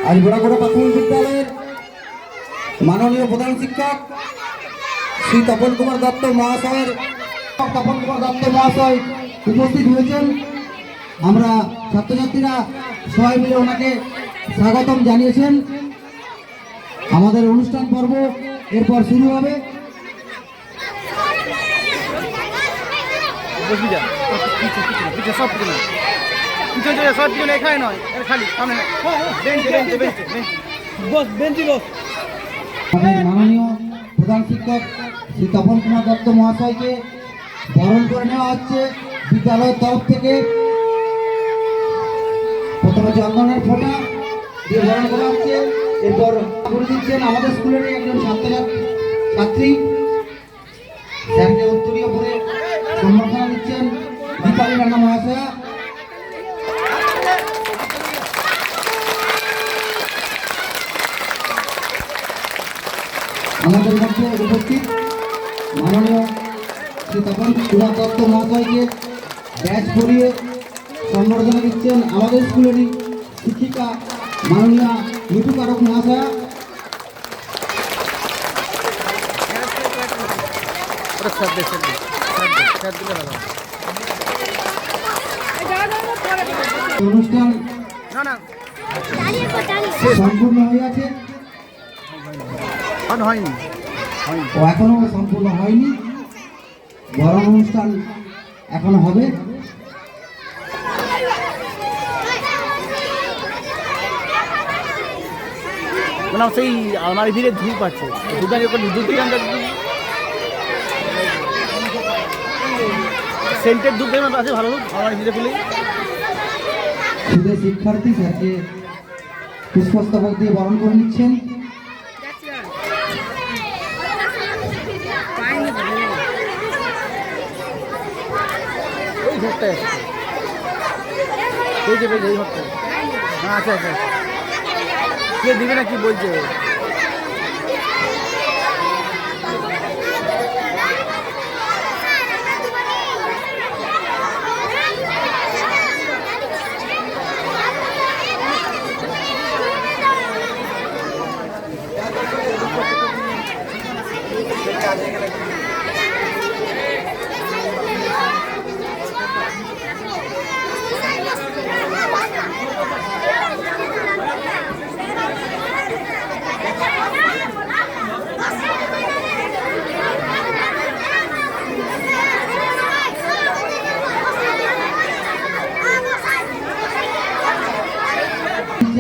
আজ গোড়াগোড়া প্রাথমিক বিদ্যালয়ের মাননীয় প্রধান শিক্ষক শ্রী তপন কুমার দত্ত মহাশয় উপস্থিত হয়েছেন। আমরা ছাত্রছাত্রীরা সবাই মিলে ওনাকে স্বাগতম জানিয়েছেন। আমাদের অনুষ্ঠান পর্ব এরপর শুরু হবে। মাননীয় প্রধান শিক্ষক শ্রী তপন কুমার দত্ত মহাশয়কে বরণ করে নেওয়া হচ্ছে বিদ্যালয়ের তরফ থেকে। প্রথমে চন্দনের ফোঁটা দিয়ে বরণ করা হচ্ছে। এরপর করে দিচ্ছেন আমাদের স্কুলের একজন ছাত্রী, স্যারকে উত্তরীয় করে সম্বর্ধনা দিচ্ছেন দীপালী রানা মহাশয়া। আমাদের মধ্যে উপস্থিত মাননীয় শ্রী তপন কুমার দত্ত মহাশয়কে ব্যাচ পরিয়ে সম্বর্ধনা দিচ্ছেন আমাদের স্কুলেরই শিক্ষিকা মাননীয়া মিঠু কারক মহাশয়া। অনুষ্ঠান সম্পূর্ণ হয়ে আছে, এখনো সম্পূর্ণ হয়নি, বরণ অনুষ্ঠান এখনো হবে। সেই আলমারি ভিড়ে ধূপ আছে, সেন্টের ধূপ আছে, ভালো ধূপ আলমারি ভিড়ে ফেলে। শুধু শিক্ষার্থী স্যারকে পুষ্পস্তবক দিয়ে বরণ করে নিচ্ছেন। আচ্ছা আচ্ছা, কে দিবে না কি বলছে?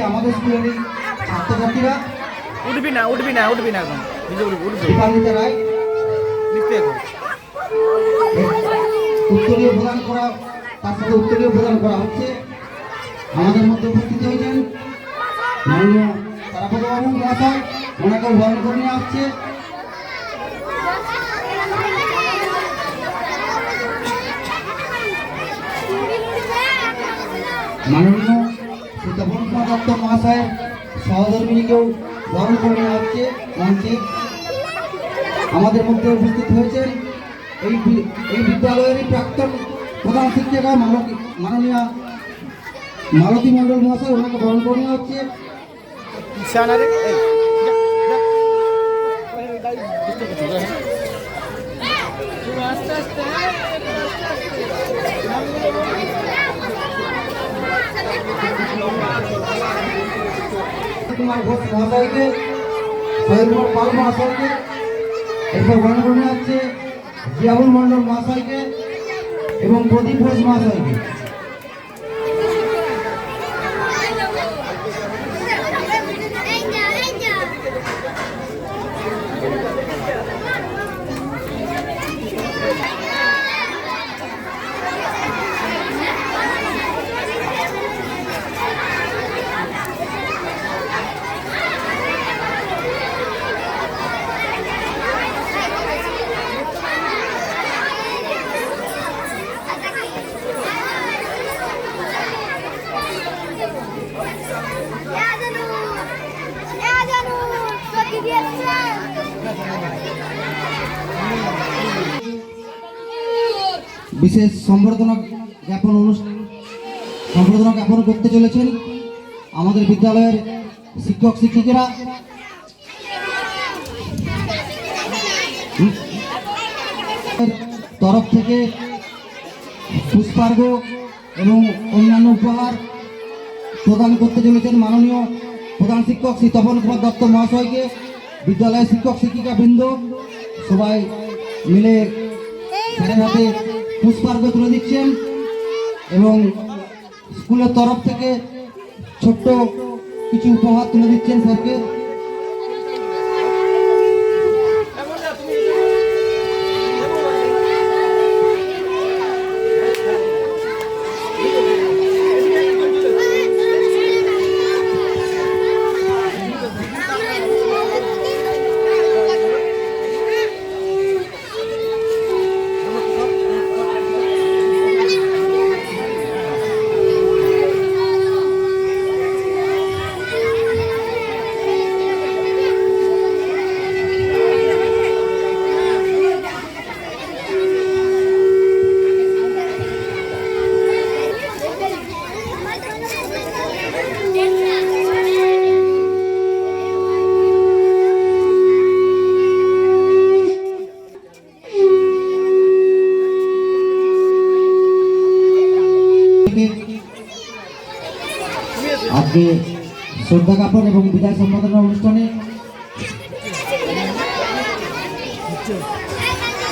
আমাদের স্কুলের ছাত্রছাত্রীরা উঠবি না এখন দীপান্বিতা রায় উত্তরীয় প্রদান করা, তার সাথে উত্তরীয় প্রদান করা হচ্ছে। আমাদের মধ্যে উপস্থিত হয়েছেন মাননীয় তারাপদ বাবু মহাশয়, ওনাকে বরণ করে নেওয়া হচ্ছে। মাননীয় শ্রী তপন কুমার দত্ত মহাশয়ের সহধর্মিনীকেও বরণ করে নেওয়া হচ্ছে মঞ্চে। আমাদের মধ্যে উপস্থিত হয়েছেন এই বিদ্যালয়েরই প্রাক্তন প্রধান শিক্ষিকা মাননীয়া মালতী মণ্ডল মহাশয়, ওনাকে বরণ করে নেওয়া হচ্ছে। কুমার ঘোষ মহাশয়কে, সৈয়দুল পাল মহাশয়কে, এরপর বরণ করে নেওয়া হচ্ছে জিয়াবুল মণ্ডল মহাশয়কে এবং প্রদীপ ঘোষ মহাশয়কে। বিশেষ সম্বর্ধনা জ্ঞাপন করতে চলেছেন আমাদের বিদ্যালয়ের শিক্ষক শিক্ষিকারা তরফ থেকে পুষ্পার্ঘ এবং অন্যান্য উপহার প্রদান করতে চলেছেন মাননীয় প্রধান শিক্ষক শ্রী তপন কুমার দত্ত মহাশয়কে। বিদ্যালয়ের শিক্ষক শিক্ষিকা বৃন্দ সবাই মিলে স্যারের হাতে পুষ্পার্ঘ তুলে দিচ্ছেন এবং স্কুলের তরফ থেকে ছোট্ট কিছু উপহার তুলে দিচ্ছেন স্যারকে। আজকে শ্রদ্ধা জ্ঞাপন এবং বিদায় সম্পাদনা অনুষ্ঠানে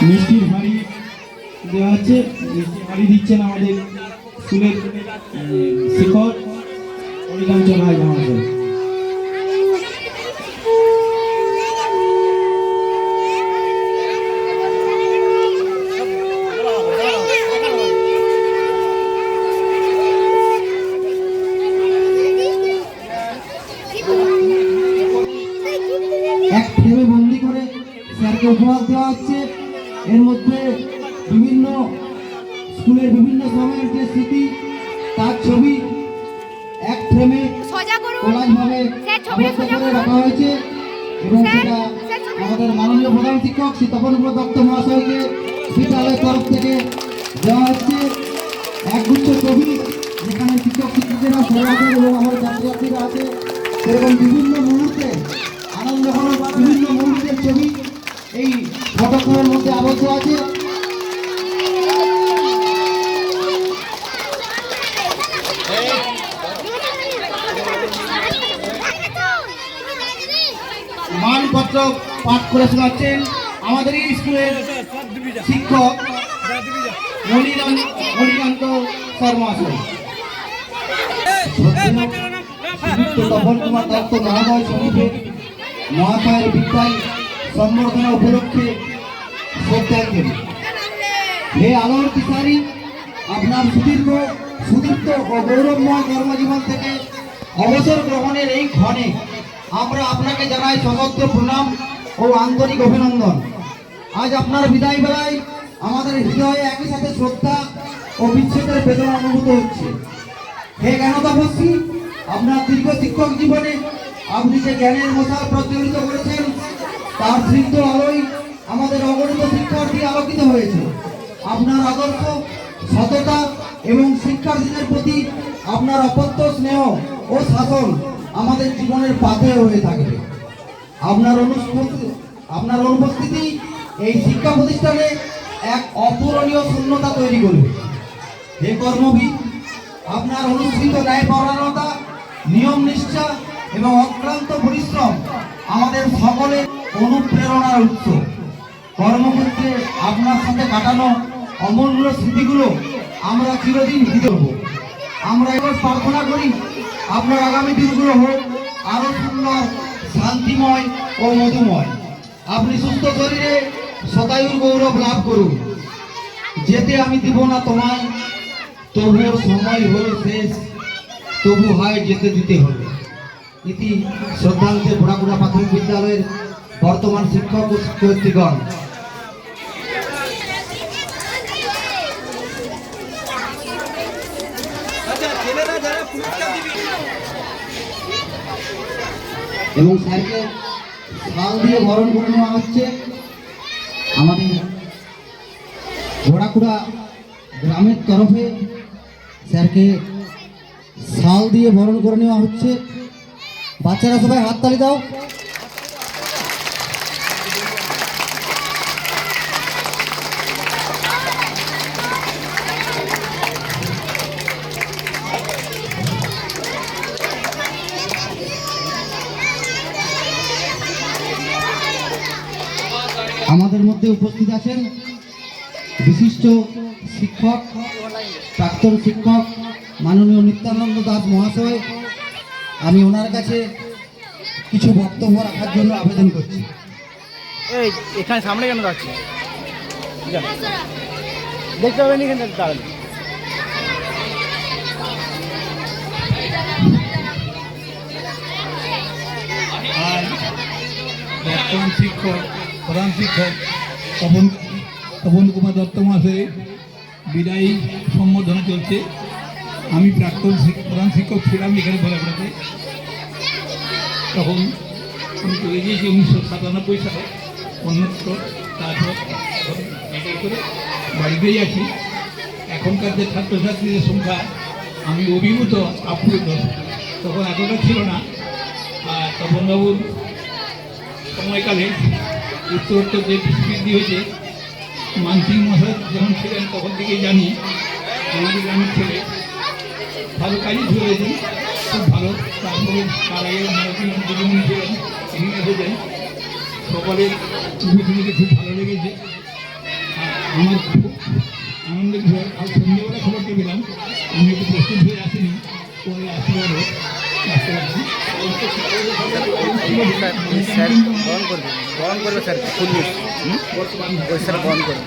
মিষ্টির হাড়ি দেওয়া হচ্ছে। মিষ্টির হাড়ি দিচ্ছেন আমাদের স্কুলের শিক্ষক অনিকাঞ্চন রায় মহাশয়। এক ফ্রেমে বন্দি করে স্যারকে উপহার দেওয়া হচ্ছে। এর মধ্যে বিভিন্ন স্কুলের বিভিন্ন সময়ের যে স্মৃতি তার ছবি এক ফ্রেমে কোলাজভাবে আবদ্ধ করে রাখা হয়েছে এবং সেটা আমাদের মাননীয় প্রধান শিক্ষক শ্রী তপন কুমার দত্ত মহাশয়কে বিদ্যালয়ের তরফ থেকে দেওয়া হচ্ছে। একগুচ্ছ ছবি যেখানে শিক্ষক শিক্ষিকারা সবাই আছেন এবং আমাদের ছাত্রছাত্রীরা আছে, সেরকম বিভিন্ন মুহূর্তে আনন্দঘন বিভিন্ন মুহূর্তের ছবি এই ফটোগ্রাফের মধ্যে আবদ্ধ আছে। মানপত্র পাঠ করে শোনাচ্ছেন আমাদের এই স্কুলের শিক্ষক মণিকান্ত শর্মা তপন কুমার দত্ত মহাশয় সমিতি মহাশয়ের বিদ্যায় সম্বর্ধনা উপলক্ষে শ্রদ্ধাঞ্জলি। হে আলোর কিশোরী, আপনার সুদীপ্ত ও গৌরবময় কর্মজীবন থেকে অবসর গ্রহণের এই ক্ষণে আমরা আপনাকে জানাই সশস্ত্র প্রণাম ও আন্তরিক অভিনন্দন। আজ আপনার বিদায় বেলায় আমাদের হৃদয়ে একই সাথে শ্রদ্ধা ও বিচ্ছেদের বেদনা অনুভূত হচ্ছে। হে জ্ঞান তপস্বী, আপনার দীর্ঘ শিক্ষক জীবনে আপনি যে জ্ঞানের মশাল প্রজ্বলিত করেছেন তার স্নিগ্ধ আলোয় আমাদের অগণিত শিক্ষার্থী আলোকিত হয়েছে। আপনার আদর্শ, সততা এবং শিক্ষার্থীদের প্রতি আপনার অপত্য স্নেহ ও শাসন আমাদের জীবনের পাথেয় হয়ে থাকবে। আপনার অনুপস্থিতি এই শিক্ষা প্রতিষ্ঠানে এক অপূরণীয় শূন্যতা তৈরি করবে। হে কর্মবিদ, আপনার অনুষ্ঠিত ন্যায়পরায়ণতা, নিয়ম নিষ্ঠা এবং অক্লান্ত পরিশ্রম আমাদের সকলের অনুপ্রেরণার উৎস। কর্মক্ষেত্রে আপনার সাথে কাটানো অমূল্য স্মৃতিগুলো আমরা চিরদিন হৃদয় করব। আমরা এবার প্রার্থনা করি আপনার আগামী দিনগুলো হোক আরো সুন্দর, শান্তিময় ও মধুময়। আপনি সুস্থ শরীরে শতায়ুর গৌরব লাভ করুন। যেতে আমি দিব না তোমায়, তবুও সময় হলো শেষ, তবু হয় যেতে দিতে হবে। ইতি শ্রদ্ধাঞ্জলি বোড়াকুড়া প্রাথমিক বিদ্যালয়ের বর্তমান শিক্ষক ও শিক্ষার্থীগণ। এবং স্যারকে শাল দিয়ে বরণ করে নেওয়া হচ্ছে। আমাদের ঘোড়াকুড়া গ্রামের তরফে স্যারকে শাল দিয়ে বরণ করে নেওয়া হচ্ছে। বাচ্চারা সবাই হাততালি দাও। আমাদের মধ্যে উপস্থিত আছেন বিশিষ্ট শিক্ষক, প্রাক্তন শিক্ষক মাননীয় নিত্যানন্দ দাস মহাশয়। আমি ওনার কাছে কিছু বক্তব্য রাখার জন্য আবেদন করছি। এই এখানে সামনে কেন যাচ্ছে? যা। দেখতে হবে না এখানে দাঁড়ালে। আর বর্তমান শিক্ষক, প্রধান শিক্ষক তপন কুমার দত্ত মহাশয়ের বিদায়ী সম্বোধনা চলছে। আমি প্রাক্তন প্রধান শিক্ষক ছিলাম এখানে বলাপড়াতে। তখন আমি চলে গিয়েছি 1997 সালে অন্যত্র। তারপর করে বাড়িতেই আছি। এখনকার যে ছাত্রছাত্রীদের সংখ্যা আমি অভিভূত, আপ্লুত। তখন এতটা ছিল না। আর তপনবাবুর সময়কালে উত্তরোত্তর যে বৃদ্ধি হয়েছে, মানসিং মশাই যখন ছিলেন তখন থেকেই জানি আমাদের গ্রামের ছেলে ভালো কাজই ধরেছেন, খুব ভালো। তারপরে তার আগে দিদিমণি ছিলেন, তিনি এসেছেন। সকলের উপস্থিতিতে খুব ভালো লেগেছে। আমার খুব আনন্দের বিষয়, আর সন্ধ্যেবেলা খবরটা পেলাম আমি একটু প্রস্তুত হয়ে আসিনি, পরে আসবার হোক। স্যার বরণ করবে, বরণ করবে স্যার, পুলিশ ওই স্যার বরণ করবে।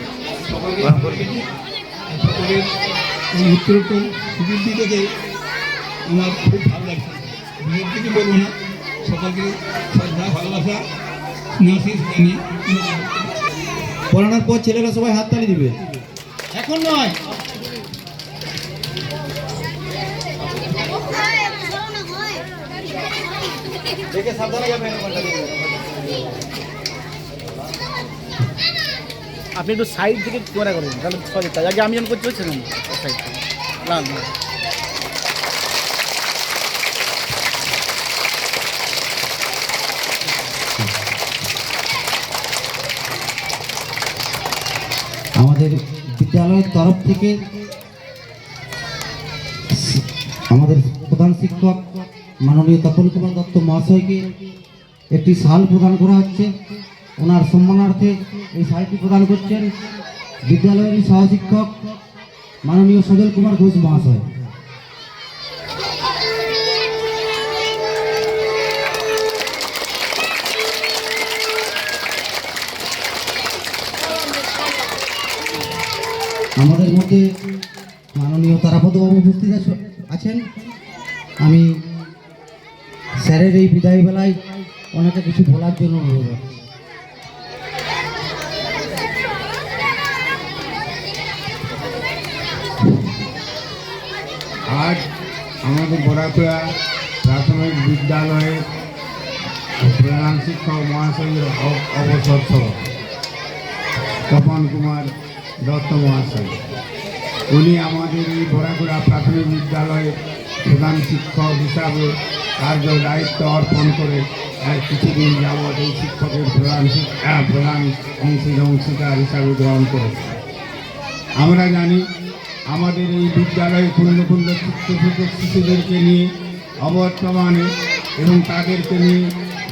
সকলের এই উত্তরোত্তর সুবৃদ্ধি থেকে আমার খুব ভালো লাগছে। বিয়ের থেকে বলবো না, সকলকে শ্রদ্ধা, ভালোবাসা, স্নেহাশিস জানিয়ে পড়ানোর পর ছেলেরা সবাই হাততালি দিবে। এখন নয়, দেখে সাবধানে যাবেন। আপনি একটু সাইড থেকে ক্যামেরা করবেন, তাহলে সরি। তাই আগে আমি যখন করতে পারছিলাম সাইড থেকে না না। আমাদের বিদ্যালয়ের তরফ থেকে আমাদের প্রধান শিক্ষক মাননীয় তপন কুমার দত্ত মহাশয়কে একটি শাল প্রদান করা হচ্ছে। ওনার সম্মানার্থে এই শালটি প্রদান করছেন বিদ্যালয়েরই সহশিক্ষক মাননীয় সজল কুমার ঘোষ মহাশয়। আমাদের মধ্যে মাননীয় তারাপদবাবু উপস্থিত আছেন। আমি স্যারের এই বিদায় বেলায় ওনাকে কিছু বলার জন্য অনুরোধ করছি। আজ আমাদের বড়াকুড়া প্রাথমিক বিদ্যালয়ের প্রধান শিক্ষক মহাশয়ের অবসর তপন কুমার দত্ত মহাশয়। উনি আমাদের এই বড়াকুড়া প্রাথমিক বিদ্যালয়ের প্রধান শিক্ষক হিসাবে কার্য দায়িত্ব অর্পণ করে কিছুদিন যাবৎ এই শিক্ষকের প্রধান অংশীদার হিসাবে গ্রহণ করেছে। আমরা জানি আমাদের এই বিদ্যালয়ে ক্ষুণ্ণ ক্ষুণ্ণ শিশুদেরকে নিয়ে অবর্তমানে এবং তাদেরকে নিয়ে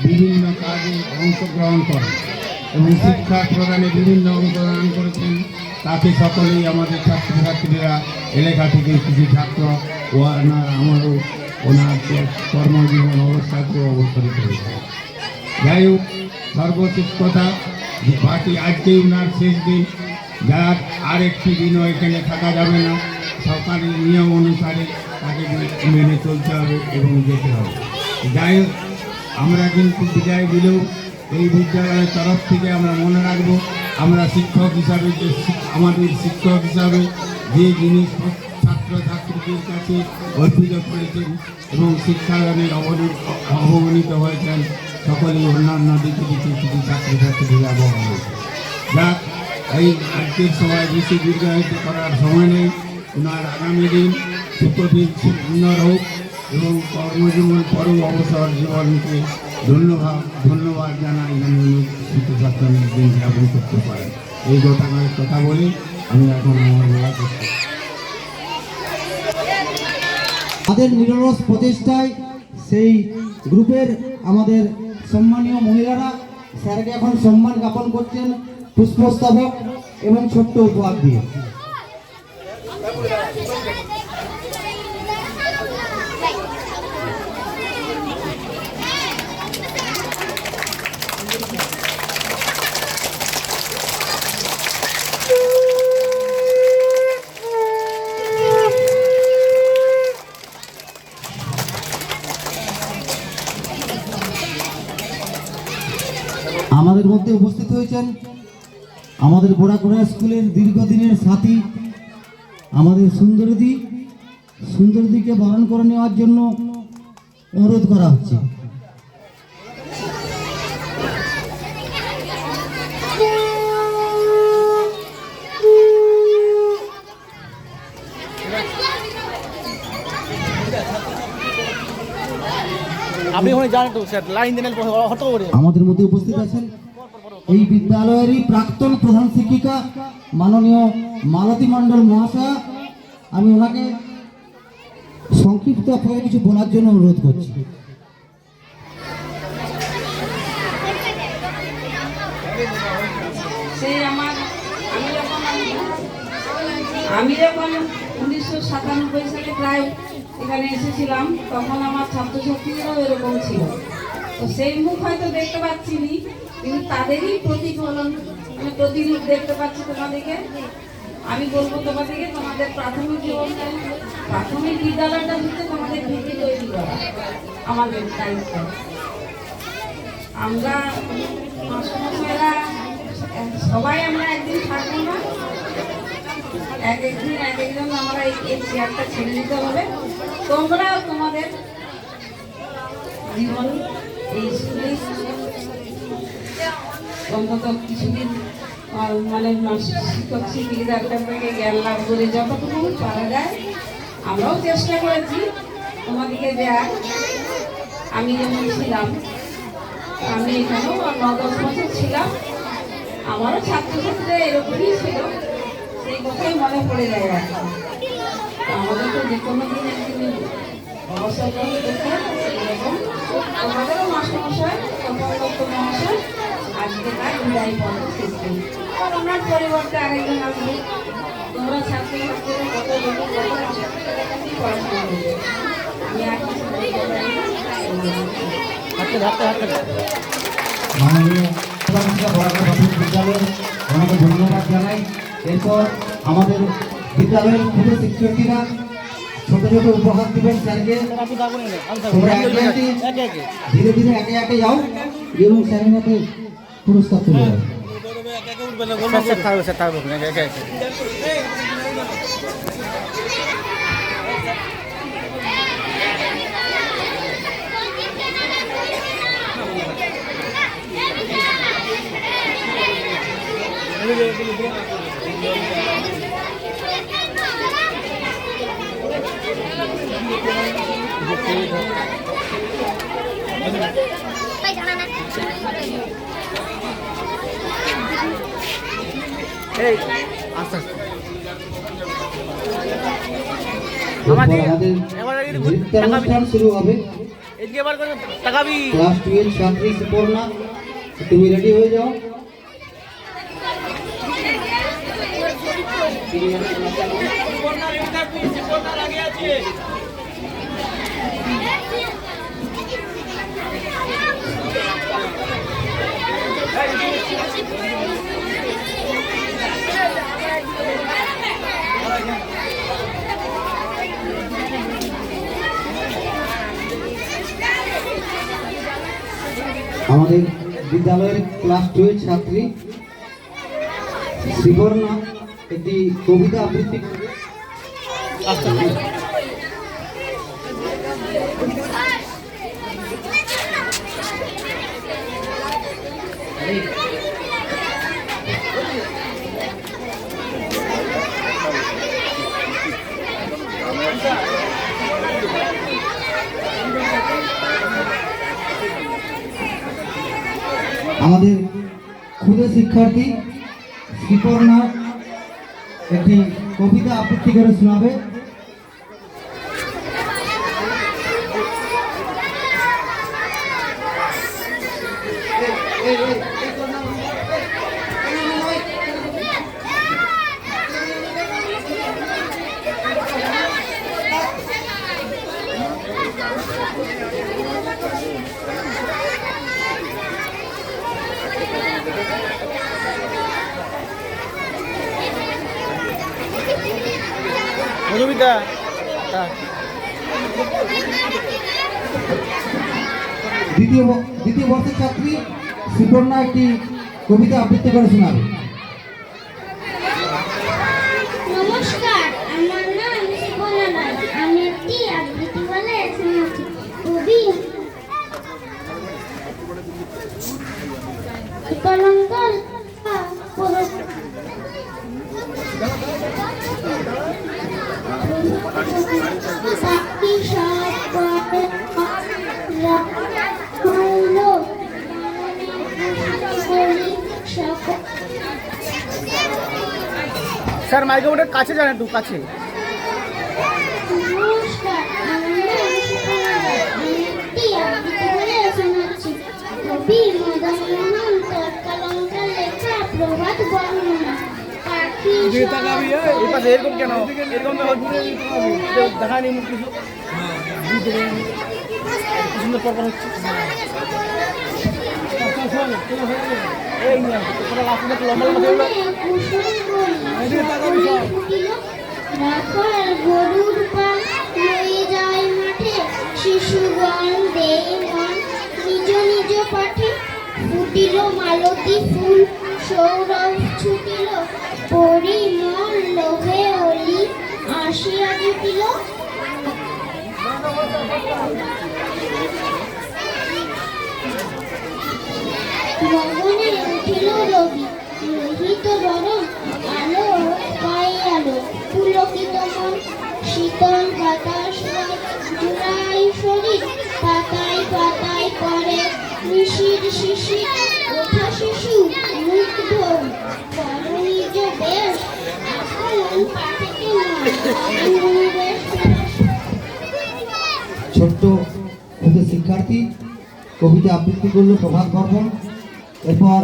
বিভিন্ন কাজে অংশগ্রহণ করেন এবং শিক্ষা প্রদানে বিভিন্ন অংশগ্রহণ করেছেন। তাতে সকলেই আমাদের ছাত্রছাত্রীরা এলাকা থেকে কিছু ছাত্র আমারও ওনার কর্মজীবন অবস্থাতেও অবসরিত হয়েছে। যাই হোক, সর্বশেষ কথা যে পার্টি আজকেই ওনার শেষ দিন, যার আরেকটি দিনও এখানে থাকা যাবে না। সরকারি নিয়ম অনুসারে তাকে মেনে চলতে হবে এবং যেতে হবে। যাই হোক, আমরা কিন্তু বিদায় দিলেও এই বিদ্যালয়ের তরফ থেকে আমরা মনে রাখবো আমরা শিক্ষক হিসাবে আমাদের শিক্ষক হিসাবে যে জিনিস ছাত্রছাত্রীদের কাছে অর্পিত করেছেন এবং শিক্ষাদানের অবগণিত হয়েছেন, সকলেই অন্যান্য দিকে দিকে কিছু ছাত্রছাত্রীরা বড় হয়েছে। যাক, এই আজকের সময় বেশি দীর্ঘায়িত করার সময় নেই। ওনার আগামী দিন সুখদিন সুন্দর হোক এবং কর্মজীবন পরেও অবসর জীবনকে ধন্যবাদ জানাই যেন সুখী দিন যাপন করতে পারেন। এই কথা বলে আমি এখন আমার বলা করছি। তাদের নিরলস প্রচেষ্টায় সেই গ্রুপের আমাদের সম্মানীয় মহিলারা স্যারকে এখন সম্মান জ্ঞাপন করছেন পুষ্পস্তবক এবং ছোট্ট উপহার দিয়ে। আমাদের মধ্যে উপস্থিত হয়েছেন আমাদের বোড়াকোড়া স্কুলের দীর্ঘদিনের সাথী আমাদের সুন্দরীদিকে বরণ করে নেওয়ার জন্য অনুরোধ করা হচ্ছে। আপনি ওখানে যান তো স্যার, লাইন দিলেন হতো করে। আমাদের মধ্যে উপস্থিত আছেন এই বিদ্যালয়েরই প্রাক্তন প্রধান শিক্ষিকা মাননীয় মালতী মণ্ডল মহাশয়া। আমি ওনাকে সংক্ষিপ্ত আপনাকে কিছু বলার জন্য অনুরোধ করছি। আমি যখন 1997 সালে প্রায় এখানে এসেছিলাম, তখন আমার ছাত্রছাত্রীরাও এরকম ছিল। তো সেই মুখ হয়তো দেখতে পাচ্ছি নি, কিন্তু তাদেরই প্রতিফলন প্রতিরূপ দেখতে পাচ্ছি তোমাদেরকে। আমি বলবো তোমাদেরকে তোমাদের প্রাথমিক জীবনে প্রাথমিক বিদ্যালয়টা হচ্ছে তোমাদের ভিত্তি তৈরি করা আমাদের দায়িত্ব। আমরা মাস্টারমশাইরা সবাই আমরা একদিন থাকবো না, একদিন একজন আমরা এই চেয়ারটা ছেড়ে দিতে হবে। তোমরাও তোমাদের জীবন এই স্কুলে অন্তত কিছুদিন মানে শিক্ষক শিক্ষিকাদের থেকে জ্ঞান লাভ করে যতটুকু পারা যায় আমরাও চেষ্টা করেছি তোমাদেরকে দেওয়ার। আমি যেমন ছিলাম, আমি এখানেও 9-10 বছর ছিলাম, আমারও ছাত্রছাত্রীরা এরকমই ছিল, সেই কথাই মনে পড়ে যায় আর কি। আমাদের তো যে কোনো দিন একদিন অবসর দেখে এরকম আমাদেরও মাস্টারমশাই কপাল দত্ত মহাশয় আজকে তার বিদায় পর্ব শেষ করি। আর ওনার পরিবর্তে আরেকজন আসবে। তোমরা ছাত্রছাত্রীরা কত লোক পড়াশোনা করবে, আমি আর কিছু মাননীয় বিদ্যালয়ের অনেক ধন্যবাদ জানাই। এরপর আমাদের বিদ্যালয়ের ক্ষুদ্র শিক্ষার্থীরা ছোট ছোট উপহার দিবেন স্যারকে। তোমরা ধীরে ধীরে একে একে যাও এবং স্যারের হাতে পুরস্কার তুলে দাও। অনুষ্ঠান শুরু হবে। ক্লাস 12 ছাত্রী সুপর্ণা, তুমি রেডি হয়ে যাও। আমাদের বিদ্যালয়ের ক্লাস 12 ছাত্রী সুপর্ণা একটি কবিতা আবৃত্তি করবে। আমাদের ক্ষুদে শিক্ষার্থী শ্রীপর্ণা একটি কবিতা আবৃত্তি করে শোনাবে। মধুমিতা দ্বিতীয় বর্ষের ছাত্রী শ্রীপর্ণা একটি কবিতা আবৃত্তি করে শোনাবে। নমস্কার, আমার নাম সুবর্ণা রায়। আমি একটি আবৃত্তি বলে শোনাচ্ছি। কবি কলঙ্কর পাখি সব করে রাখলো সকল। স্যার মাইক্রোফোনের কাছে যান, একটু কাছে। নমস্কার, আমার নাম সুবর্ণা রায়। আমি একটি আবৃত্তি বলে শোনাচ্ছি। কবি মদন মোহন তৎকালঙ্কার লেখা প্রভাত বর্ণনা। পাখি এই পাশে এরকম কেন? এরকম দেখায়নি মুখ কিছু। কি সুন্দর পরপর হচ্ছে। এই নিয়ে তোরা লাস্ট লম্বা লম্বা হয়ে রাখার গরুর পাল লয়ে যায় মাঠে, শিশুগণ দেয় মন নিজ নিজ পাঠে। ফুটিল মালতী ফুল সৌরভ ছুটিল, পরিমল লোভে অলি আসিয়া জুটিল। গগনে উঠিল রবি লোহিত বরণ, আলো পাই আলো পুলকিত মন। শীতল বাতাস জুড়াই শরীর, পাতায় পাতায় করে শিশির শিশির। ওঠা শিশু মুগ্ধ করো নিজ বেশ, এখন পাঠিতে ছোট্ট ক্ষুদে শিক্ষার্থী কবিতা আবৃত্তি করলো প্রভাত বর্মন। এরপর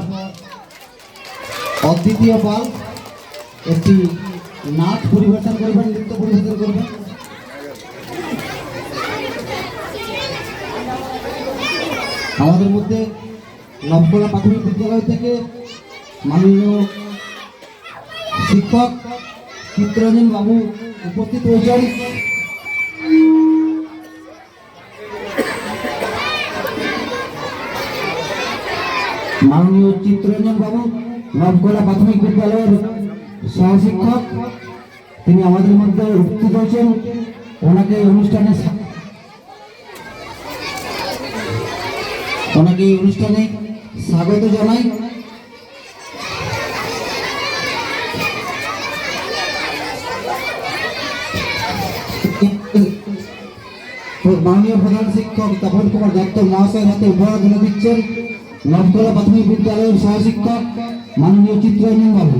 অদ্বিতীয় পাল একটি নাচ পরিবেশন করবেন, নৃত্য পরিবেশন করবেন। আমাদের মধ্যে নবকলা প্রাথমিক বিদ্যালয় থেকে মাননীয় শিক্ষক চিত্তরঞ্জন বাবু উপস্থিত হয়েছেন। মাননীয় চিত্তরঞ্জন বাবু নবকলা প্রাথমিক বিদ্যালয়ের সহশিক্ষক, তিনি আমাদের মধ্যে উপস্থিত হয়েছেন। ওনাকে এই অনুষ্ঠানে স্বাগত জানাই। মাননীয় প্রধান শিক্ষক তপন কুমার দত্ত মহাশয়ের হাতে উপহার তুলে দিচ্ছেন নবকলা প্রাথমিক বিদ্যালয়ের সহশিক্ষক মাননীয় চিত্তরঞ্জন বাবু।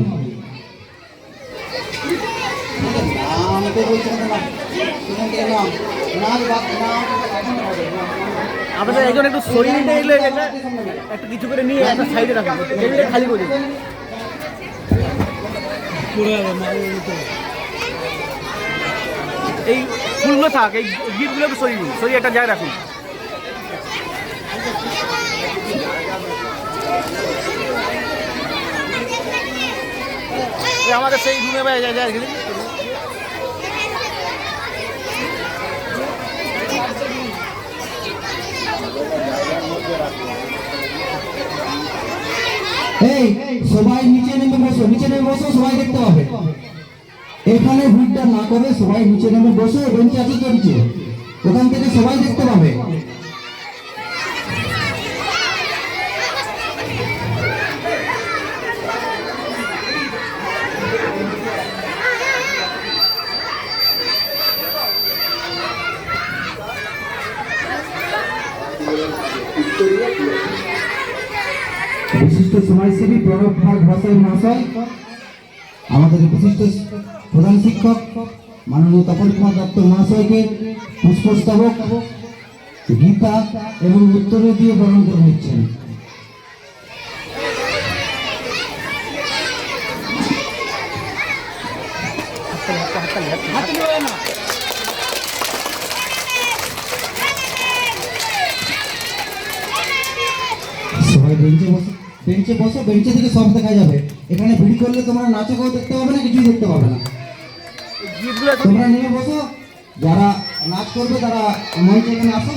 আপনাদের একজন একটু শরীর এলে একটা কিছু করে নিয়ে একটা সাইডে রাখুন, টেবিলে খালি করে দিন। এই ফুলগুলো থাক, এই গিফটগুলো একটু সরিয়ে একটা জায়গায় রাখুন। আমাদের সেই রুমে যায় এই সবাই নিচে নেমে বসো, সবাই দেখতে পাবে। এখানে ভিড়টা না করে সবাই নিচে নেমে বসো, বেঞ্চ আছে তো নিচে, ওখান থেকে সবাই দেখতে পাবে। সমাজসেবী প্রণব ভাগ ভাষায় মহাশয়, আমাদের বিশিষ্ট প্রধান শিক্ষক মাননীয় তপন কুমার দত্ত মহাশয়কে পুষ্পস্তবক, গীতা এবং উত্তরে দিয়ে বরণ করে নিচ্ছেন। সবাই বেঞ্চে বসো, বেঞ্চে বসো, বেঞ্চে থেকে সব দেখা যাবে। এখানে ভিড় করলে তোমরা নাচকেও দেখতে পাবে না, কিছুই দেখতে পাবে না। তোমরা নিয়ে বসো, যারা নাচ করবে তারা মঞ্চে এখানে আসো।